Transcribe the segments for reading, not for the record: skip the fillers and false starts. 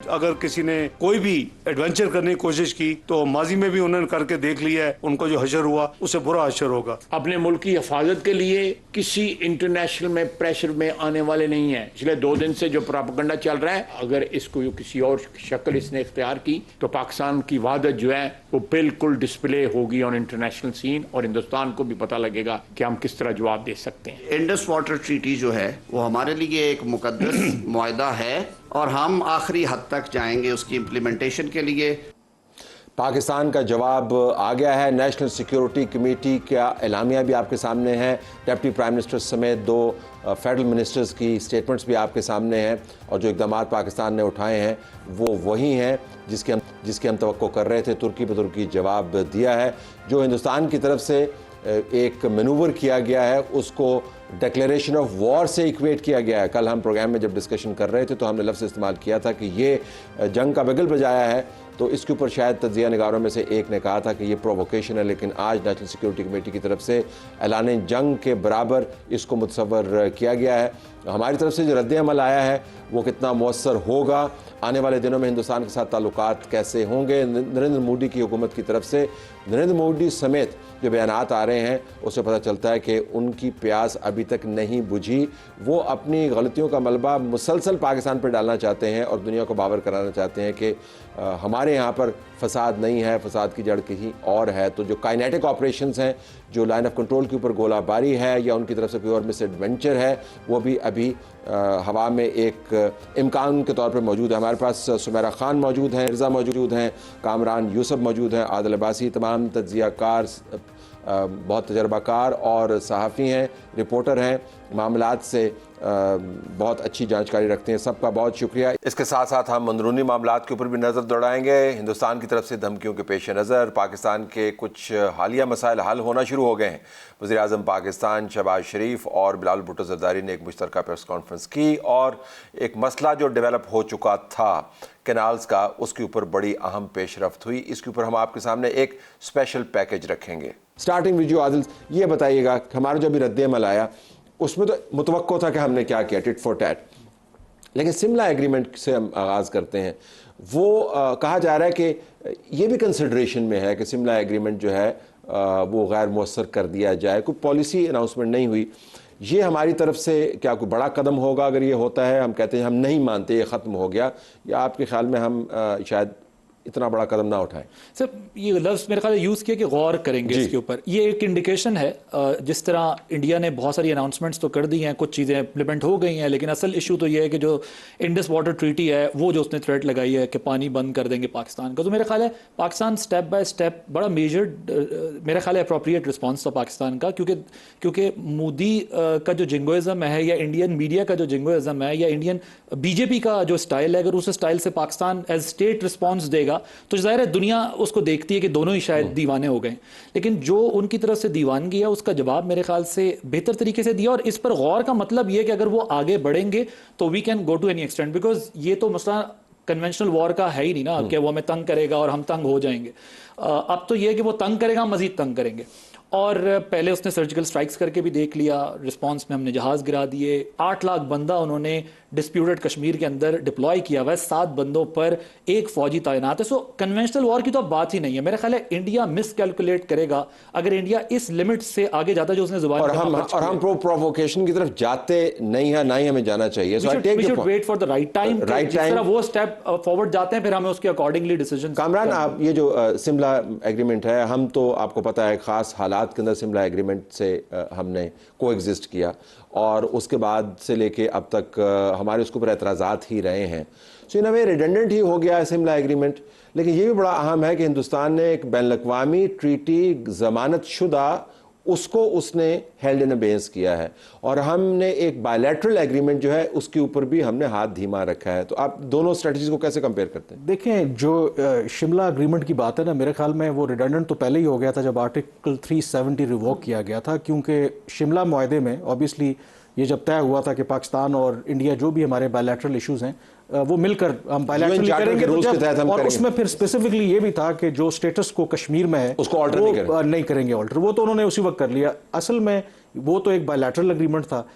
अगर किसी ने कोई भी एडवेंचर करने की कोशिश की तो माजी में भी उन्होंने करके देख लिया है, उनको जो हशर हुआ उससे बुरा हशर होगा। अपने मुल्क की हिफाजत के लिए किसी इंटरनेशनल में प्रेशर में आने वाले नहीं है। पिछले 2 दिन से जो प्रोपेगेंडा चल रहा है, अगर इसको किसी और शक्ल इसने इख्तियार की तो पाकिस्तान की वहादत जो है वो बिल्कुल डिस्प्ले होगी ऑन इंटरनेशनल सीन, और हिंदुस्तान को भी पता लगेगा कि हम किस तरह जवाब दे सकते हैं। इंडस वाटर ट्रीटी जो है वो हमारे लिए एक मुकद्दस मुआहदा है और हम आखिरी हद तक जाएंगे उसकी इम्प्लीमेंटेशन के लिए। पाकिस्तान का जवाब आ गया है। नेशनल सिक्योरिटी कमेटी का एलामिया भी आपके सामने है। डिप्टी प्राइम मिनिस्टर समेत 2 फेडरल मिनिस्टर्स की स्टेटमेंट्स भी आपके सामने हैं, और जो इक़दाम पाकिस्तान ने उठाए हैं वो वही हैं जिसके हम तवक्को कर रहे थे। तुर्की पर तुर्की जवाब दिया है। जो हिंदुस्तान की तरफ से एक मैनूवर किया गया है उसको डिक्लेरेशन ऑफ वॉर से इक्वेट किया गया है। कल हम प्रोग्राम में जब डिस्कशन कर रहे थे तो हमने लफ्ज़ इस्तेमाल किया था कि ये जंग का बिगल बजाया है, तो इसके ऊपर शायद तज्ज़िया निगारों में से एक ने कहा था कि ये प्रोवोकेशन है, लेकिन आज नेशनल सिक्योरिटी कमेटी की तरफ से ऐलान जंग के बराबर इसको मुतसव्वर किया गया है। हमारी तरफ से जो रद्द-ए-अमल आया है वो कितना मौसर होगा, आने वाले दिनों में हिंदुस्तान के साथ ताल्लुकात कैसे होंगे, नरेंद्र मोदी की हुकूमत की तरफ से नरेंद्र मोदी समेत जो बयानात आ रहे हैं उससे पता चलता है कि उनकी प्यास अभी तक नहीं बुझी। वो अपनी गलतियों का मलबा मुसलसल पाकिस्तान पर डालना चाहते हैं और दुनिया को बावर कराना चाहते हैं कि हमारे यहाँ पर फसाद नहीं है, फसाद की जड़ कहीं और है। तो जो काइनेटिक ऑपरेशंस हैं, जो लाइन ऑफ कंट्रोल के ऊपर गोलाबारी है या उनकी तरफ से कोई और मिस एडवेंचर है, वो भी अभी हवा में एक इम्कान के तौर पर मौजूद है। हमारे पास सुमेरा खान मौजूद हैं, मिर्ज़ा मौजूद हैं, कामरान यूसुफ मौजूद हैं, आदिल अब्बासी, तमाम तज्ज़ियाकार, बहुत तजर्बाकार और सहाफ़ी हैं, रिपोर्टर हैं, मामलात से बहुत अच्छी जानकारी रखते हैं। सबका बहुत शुक्रिया। इसके साथ साथ हम अंदरूनी मामलात के ऊपर भी नज़र दौड़ाएंगे। हिंदुस्तान की तरफ से धमकियों के पेश नज़र पाकिस्तान के कुछ हालिया मसाइल हल होना शुरू हो गए हैं। वज़ीर आज़म पाकिस्तान शहबाज शरीफ और बिलावल भुट्टो ज़रदारी ने एक मुश्तरका प्रेस कॉन्फ्रेंस की और एक मसला जो डेवलप हो चुका था कैनाल्स का, उसके ऊपर बड़ी अहम पेशरफ्त हुई। इसके ऊपर हम आपके सामने एक स्पेशल पैकेज रखेंगे। स्टार्टिंग विद यू आदिल, ये बताइएगा हमारा जो भी रद्द-ए-अमल आया उसमें तो मुतवक्को था कि हमने क्या किया, टिट फॉर टैट, लेकिन सिमला एग्रीमेंट से हम आगाज़ करते हैं। वो कहा जा रहा है कि ये भी कंसिडरेशन में है कि सिमला एग्रीमेंट जो है वो गैर मौसर कर दिया जाए। कोई पॉलिसी अनाउंसमेंट नहीं हुई। ये हमारी तरफ से क्या कोई बड़ा कदम होगा अगर ये होता है? हम कहते हैं हम नहीं मानते ये ख़त्म हो गया, या आपके ख्याल में हम शायद इतना बड़ा कदम ना उठाएं? सर, ये लफ्ज़ मेरे ख्याल यूज़ किया कि गौर करेंगे इसके ऊपर। ये एक इंडिकेशन है। जिस तरह इंडिया ने बहुत सारी अनाउंसमेंट्स तो कर दी हैं, कुछ चीज़ें इम्प्लीमेंट हो गई हैं, लेकिन असल इशू तो ये है कि जो इंडस वाटर ट्रीटी है वो जो उसने थ्रेट लगाई है कि पानी बंद कर देंगे पाकिस्तान का, तो मेरा ख्याल है पाकिस्तान स्टेप बाय स्टेप बड़ा मेजर्ड, मेरा ख्याल है अप्रोप्रिएट रिस्पॉन्स था पाकिस्तान का, क्योंकि मोदी का जो जिंगोइज़म है या इंडियन मीडिया का जो जिंगोइज़म है या इंडियन बीजेपी का जो स्टाइल है, अगर उस स्टाइल से पाकिस्तान एज स्टेट रिस्पॉन्स देगा तो जाहिर है दुनिया उसको देखती है कि दोनों ही शायद दीवाने हो गए। लेकिन जो उनकी तरफ से दीवानगी है उसका जवाब मेरे ख्याल से बेहतर तरीके से दिया, और इस पर गौर का मतलब ये कि अगर वो आगे बढ़ेंगे तो we can go to any extent, because ये तो मसला कन्वेंशनल वॉर का है ही नहीं ना कि वो हमें तंग करेगा और हम तंग हो जाएंगे। अब तो ये है कि वो तंग करेगा, हम मजीद तंग करेंगे। और पहले उसने सर्जिकल स्ट्राइक्स करके भी देख लिया, रिस्पांस में हमने जहाज़ गिरा दिए, 8 लाख बंदा उन्होंने डिस्प्यूटेड कश्मीर के अंदर डिप्लॉय किया हुआ है, 7 बंदों पर 1 फौजी तैनात है। सो कन्वेंशनल वॉर की तो अब बात ही नहीं है। मेरा ख्याल है इंडिया मिस कैलकुलेट करेगा अगर इंडिया इस लिमिट से आगे जाता जो उसने जुबान, और हम प्रोवोकेशन की तरफ जाते नहीं है, ना ही हमें जाना चाहिए। So we should wait for the right time, जिस तरह वो स्टेप फॉरवर्ड जाते हैं फिर हमें उसके अकॉर्डिंगली डिसीजन। कामरान, आप ये जो सिमला एग्रीमेंट है, हम तो आपको पता है खास हालात के अंदर सिमला एग्रीमेंट से हमने को एग्जिस्ट किया और उसके बाद से लेके अब तक हमारे उसके ऊपर एतराज़ात ही रहे हैं। सो इन अ वे रिडेंडेंट ही हो गया है सिमला एग्रीमेंट। लेकिन ये भी बड़ा अहम है कि हिंदुस्तान ने एक बैनुल-अक़वामी ट्रीटी ज़मानत शुदा उसको उसने हेल्ड इन अबेंस किया है, और हमने एक बायलैटरल एग्रीमेंट जो है उसके ऊपर भी हमने हाथ धीमा रखा है। तो आप दोनों स्ट्रेटजीज को कैसे कंपेयर करते हैं? देखें, जो शिमला एग्रीमेंट की बात है ना, मेरे ख्याल में वो रिडंडेंट तो पहले ही हो गया था जब आर्टिकल 370 रिवोक किया गया था, क्योंकि शिमला मुआहदे में ऑब्वियसली ये जब तय हुआ था कि पाकिस्तान और इंडिया जो भी हमारे बायलैटरल इश्यूज हैं वो मिलकर हम बायलैटरली करेंगे, तो जब और उसमें फिर स्पेसिफिकली ये भी था कि जो स्टेटस को कश्मीर में है उसको ऑल्टर नहीं करेंगे ऑल्टर। वो तो उन्होंने उसी वक्त कर लिया। असल में वो तो एक बायलैटरल एग्रीमेंट था,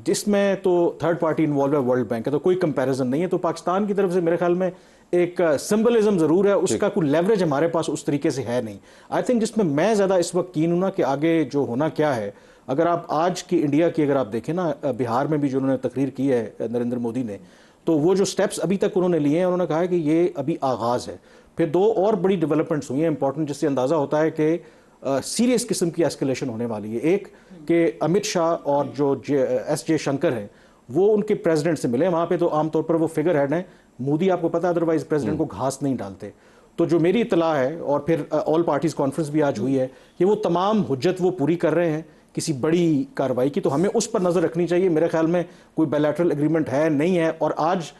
जिसमें तो थर्ड पार्टी इन्वॉल्व है, वर्ल्ड बैंक है, तो कोई कंपैरिजन नहीं है। तो पाकिस्तान की तरफ से मेरे ख्याल में एक सिंबलिज्म जरूर है, उसका कोई लेवरेज हमारे पास उस तरीके से है नहीं। आई थिंक जिसमें मैं ज़्यादा इस वक्त कीन हूं ना कि आगे जो होना क्या है। अगर आप आज की इंडिया की अगर आप देखें ना, बिहार में भी जो उन्होंने तकरीर की है नरेंद्र मोदी ने, तो वो जो स्टेप्स अभी तक उन्होंने लिए हैं, उन्होंने कहा है कि ये अभी आगाज़ है। फिर दो और बड़ी डेवलपमेंट्स हुई हैं इंपॉर्टेंट, जिससे अंदाज़ा होता है कि सीरियस किस्म की एस्केलेशन होने वाली है। एक कि अमित शाह और जो एस शंकर हैं वो उनके प्रेसिडेंट से मिले वहाँ पे, तो आमतौर पर वो फिगर हेड हैं। मोदी आपको पता है अदरवाइज प्रेसिडेंट को घास नहीं डालते। तो जो मेरी इतला है, और फिर ऑल पार्टीज कॉन्फ्रेंस भी आज हुई है, कि वो तमाम हुज्जत वो पूरी कर रहे हैं किसी बड़ी कार्रवाई की, तो हमें उस पर नज़र रखनी चाहिए। मेरे ख्याल में कोई बायलैटरल एग्रीमेंट है नहीं है, और आज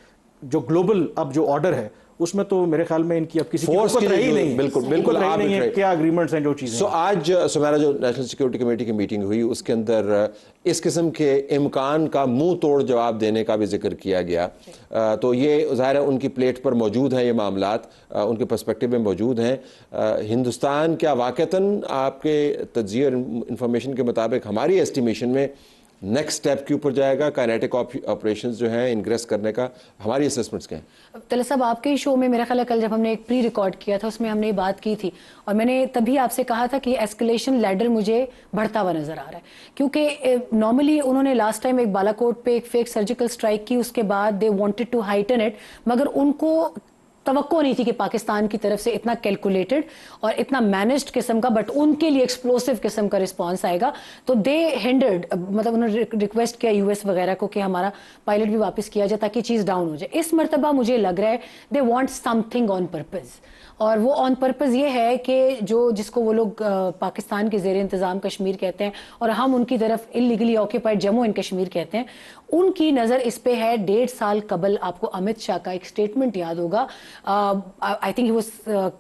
जो ग्लोबल अब जो ऑर्डर है उसमें तो मेरे ख्याल में इनकी अब किसी फोर्स की रही नहीं है। बिल्कुल बिल्कुल रही आप नहीं है, क्या एग्रीमेंट्स हैं जो चीज़ें। सो आज सुमेरा जो नेशनल सिक्योरिटी कमेटी की मीटिंग हुई उसके अंदर इस किस्म के इम्कान का मुंह तोड़ जवाब देने का भी जिक्र किया गया। तो ये ज़ाहिर है उनकी प्लेट पर मौजूद है, ये मामलात उनके पर्सपेक्टिव में मौजूद हैं। हिंदुस्तान क्या वाक़तन आपके तज्ज़िया और इंफॉर्मेशन के मुताबिक हमारी एस्टिमेशन में नेक्स्ट स्टेप के ऊपर जाएगा? काइनेटिक ऑपरेशंस जो हैं इनग्रेस करने का हमारी असेसमेंट्स क्या हैं? तलत साहब, आपके ही शो में मेरा ख्याल है कल जब हमने एक प्री रिकॉर्ड किया था उसमें हमने ये बात की थी, और मैंने तभी आपसे कहा था कि एस्केलेशन लैडर मुझे बढ़ता हुआ नजर आ रहा है। क्योंकि नॉर्मली उन्होंने लास्ट टाइम एक बालाकोट पे एक फेक सर्जिकल स्ट्राइक की, उसके बाद they wanted to heighten it, मगर उनको तवक्को नहीं थी कि पाकिस्तान की तरफ से इतना कैलकुलेटेड और इतना मैनेज्ड किस्म का, बट उनके लिए एक्सप्लोसिव किस्म का रिस्पांस आएगा। तो दे हिंडर्ड, मतलब उन्होंने रिक्वेस्ट किया यूएस वगैरह को कि हमारा पायलट भी वापस किया जाए ताकि चीज़ डाउन हो जाए। इस मरतबा मुझे लग रहा है they want something on purpose, और वो ऑन पर्पज़ ये है कि जिसको वो लोग पाकिस्तान के ज़ेर इंतज़ाम कश्मीर कहते हैं और हम उनकी तरफ illegally occupied Jammu and Kashmir कहते हैं, उनकी नज़र इस पे है। 1.5 साल कबल आपको अमित शाह का एक स्टेटमेंट याद होगा, I think he was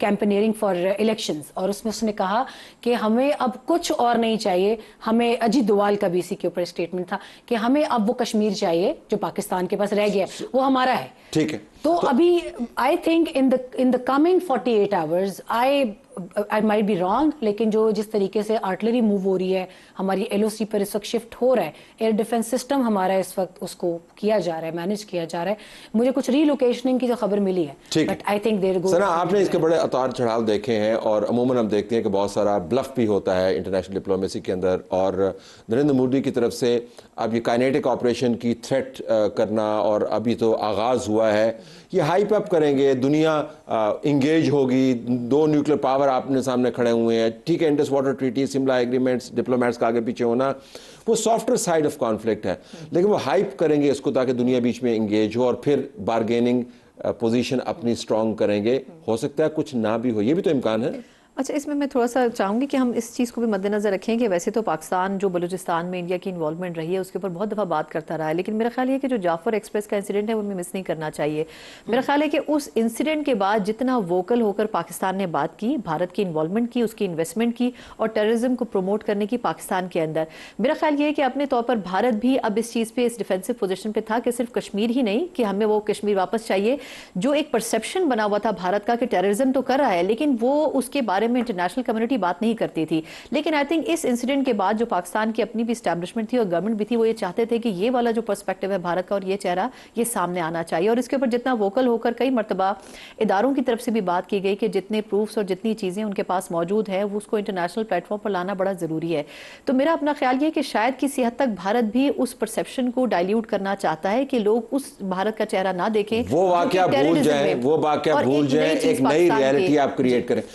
campaigning for elections, और उसमें उसने कहा कि हमें अब कुछ और नहीं चाहिए, हमें अजीत डोवाल का भी इसी के ऊपर स्टेटमेंट था कि हमें अब वो कश्मीर चाहिए जो पाकिस्तान के पास रह गया है, वो हमारा है। ठीक है, तो अभी I think in the coming 48 hours I might be wrong, लेकिन जो जिस तरीके से आर्टिलरी मूव हो रही है, हमारी एलओसी पर इस वक्त शिफ्ट हो रहा है, एयर डिफेंस सिस्टम हमारा इस वक्त उसको किया जा रहा है, मैनेज किया जा रहा है। मुझे कुछ रीलोकेशनिंग की जो खबर मिली है, but I think there go. Sana, आपने इसके बड़े उतार चढ़ाव देखे हैं, और अमूमन हम देखते हैं कि बहुत सारा ब्लफ भी होता है इंटरनेशनल डिप्लोमेसी के अंदर, और नरेंद्र मोदी की तरफ से अब ये काइनेटिक ऑपरेशन की थ्रेट करना, और अभी तो आगाज़ हुआ है, ये हाइप अप करेंगे, दुनिया इंगेज होगी, 2 न्यूक्लियर पावर आपने सामने खड़े हुए हैं। ठीक है, Indus water treaty, Shimla agreements, diplomats का आगे पीछे होना, वो सॉफ्टवेयर साइड ऑफ कॉन्फ्लिक्ट है, लेकिन वो हाइप करेंगे इसको ताकि दुनिया बीच में इंगेज हो, और फिर बारगेनिंग पोजीशन अपनी स्ट्रांग करेंगे। हो सकता है कुछ ना भी हो, ये भी तो इम्कान है। अच्छा, इसमें मैं थोड़ा सा चाहूँगी कि हम इस चीज़ को भी मद्देनज़र रखें कि वैसे तो पाकिस्तान जो बलूचिस्तान में इंडिया की इन्वॉल्वमेंट रही है उसके ऊपर बहुत दफ़ा बात करता रहा है, लेकिन मेरा ख्याल है कि जो जाफर एक्सप्रेस का इंसिडेंट है वो हमें मिस नहीं करना चाहिए। मेरा ख्याल है कि उस इंसिडेंट के बाद जितना वोकल होकर पाकिस्तान ने बात की, भारत की इन्वॉल्वमेंट की, उसकी इन्वेस्टमेंट की, और टेररिज्म को प्रमोट करने की पाकिस्तान के अंदर, मेरा ख्याल ये है कि अपने तौर पर भारत भी अब इस चीज़ पर, इस डिफेंसिव पोजिशन पर था कि सिर्फ कश्मीर ही नहीं कि हमें वो कश्मीर वापस चाहिए। जो एक परसेप्शन बना हुआ था भारत का कि टेररिज्म तो कर रहा है, लेकिन वो उसके बारे में इंटरनेशनल कम्युनिटी बात नहीं करती थी। लेकिन आई थिंक इस इंसिडेंट के बाद जो पाकिस्तान की अपनी भी एस्टैब्लिशमेंट थी और गवर्नमेंट भी थी, वो ये चाहते थे कि ये वाला जो पर्सपेक्टिव है भारत का और ये चेहरा ये सामने आना चाहिए, और इसके ऊपर जितना वोकल होकर कई मरतबा इदारों की तरफ से भी बात की गई कि जितने प्रूफ्स और जितनी चीज़ें उनके पास मौजूद है वो उसको इंटरनेशनल प्लेटफॉर्म पर लाना बड़ा ज़रूरी है। तो मेरा अपना ख्याल ये कि शायद किसी हद तक भारत भी उस परसेप्शन को डाइल्यूट करना चाहता है कि लोग उस भारत का चेहरा ना देखें, वो वाकया भूल जाएं, वो वाकया भूल जाएं, एक नई रियलिटी आप क्रिएट करें।